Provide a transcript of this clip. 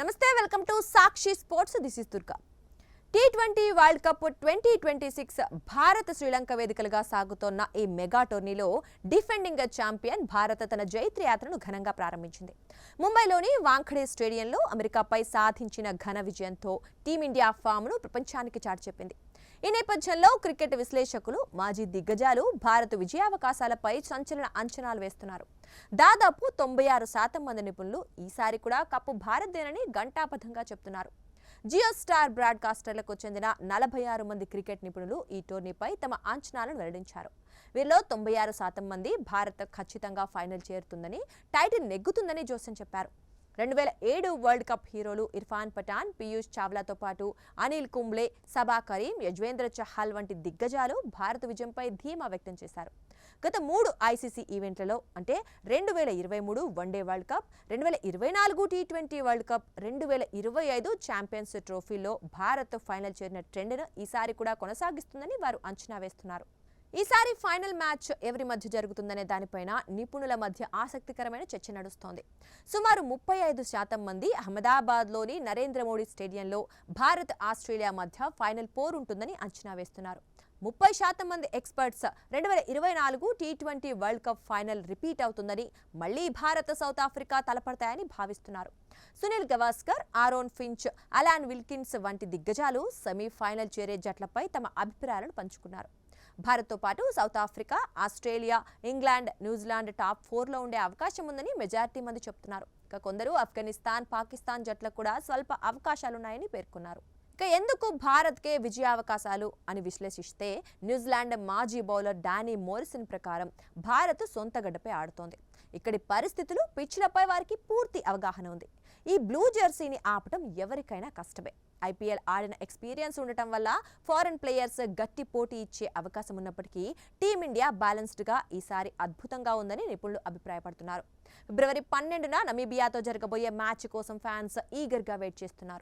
నమస్తే welcome to Sakshi sports this is Durga T20 world cup 2026 Bharat Sri Lanka వేదికలుగా సాగుతోన్న ఈ మెగా టోర్నీలో డిఫెండింగ్ ఛాంపియన్ భారత్ తన జైత్ర యాత్రను ఘనంగా ప్రారంభించింది. ముంబైలోని వాంఖడే స్టేడియంలో అమెరికాపై సాధించిన ఘన విజయంతో టీమిండియా ఫామ్ను ప్రపంచానికి చాటిచెప్పింది. ఈ నేపథ్యంలో క్రికెట్ విశ్లేషకులు మాజీ దిగ్గజాలు భారత్ విజయావకాశాలపై సంచలన అంచనాలు వేస్తున్నారు. దాదాపు 96% మంది నిపుణులు ఈసారి కూడా కప్పు భారత్దేనని ఘంటాపథంగా చెప్తున్నారు. జియో స్టార్ బ్రాడ్కాస్టర్లకు చెందిన 46 మంది క్రికెట్ నిపుణులు ఈ టోర్నీపై తమ అంచనాలను వెల్లడించారు. వీరిలో 96% మంది భారత్ ఖచ్చితంగా ఫైనల్ చేరుతుందని, టైటిల్ నెగ్గుతుందని జోస్యం చెప్పారు. 2007 వరల్డ్ కప్ హీరోలు ఇర్ఫాన్ పఠాన్, పీయూష్ చావ్లాతో పాటు అనిల్ కుంబ్లే, సబా కరీం, యజ్వేంద్ర చహల్ వంటి దిగ్గజాలు భారత విజయంపై ధీమా వ్యక్తం చేశారు. గత 3 ఐసీసీ ఈవెంట్లలో అంటే 2023 one day world cup, 2024 T20 world cup, 2025 champions ట్రోఫీలో భారత్ ఫైనల్ చేరిన ట్రెండ్ను ఈసారి కూడా కొనసాగిస్తుందని వారు అంచనా వేస్తున్నారు. ఈసారి ఫైనల్ మ్యాచ్ ఎవరి మధ్య జరుగుతుందనే దానిపైన నిపుణుల మధ్య ఆసక్తికరమైన చర్చ నడుస్తోంది. సుమారు 35% మంది అహ్మదాబాద్లోని నరేంద్ర మోడీ స్టేడియంలో భారత్ ఆస్ట్రేలియా మధ్య ఫైనల్ పోరుంటుందని అంచనా వేస్తున్నారు. 30% మంది experts 2024 T20 world cup final repeat అవుతుందని, మళ్లీ భారత్ సౌత్ ఆఫ్రికా తలపడతాయని భావిస్తున్నారు. సునీల్ గవాస్కర్, ఆరోన్ ఫించ్, అలాన్ విల్కిన్స్ వంటి దిగ్గజాలు సెమీఫైనల్ చేరే జట్లపై తమ అభిప్రాయాలను పంచుకున్నారు. భారత్తో పాటు South Africa, Australia, England, New Zealand top 4లో ఉండే అవకాశం ఉందని మెజారిటీ మంది చెబుతున్నారు. ఇక కొందరు ఆఫ్ఘనిస్తాన్, పాకిస్తాన్ జట్లకు కూడా స్వల్ప అవకాశాలున్నాయని పేర్కొన్నారు. ఇక ఎందుకు భారత్కే విజయావకాశాలు అని విశ్లేషిస్తే, న్యూజిలాండ్ మాజీ బౌలర్ డానీ మోరిసన్ ప్రకారం భారత్ సొంత గడ్డపై ఆడుతోంది. ఇక్కడి పరిస్థితులు, పిచ్లపై వారికి పూర్తి అవగాహన ఉంది. ఈ బ్లూ జెర్సీని ఆపటం ఎవరికైనా కష్టమే. ఐపీఎల్ ఆడిన ఎక్స్పీరియన్స్ ఉండటం వల్ల ఫారెన్ ప్లేయర్స్ గట్టి పోటీ ఇచ్చే అవకాశం ఉన్నప్పటికీ టీమిండియా బ్యాలెన్స్డ్గా ఈసారి అద్భుతంగా ఉందని నిపుణులు అభిప్రాయపడుతున్నారు. ఫిబ్రవరి 12న నమీబియాతో జరగబోయే మ్యాచ్ కోసం ఫ్యాన్స్ ఈగర్గా వెయిట్ చేస్తున్నారు.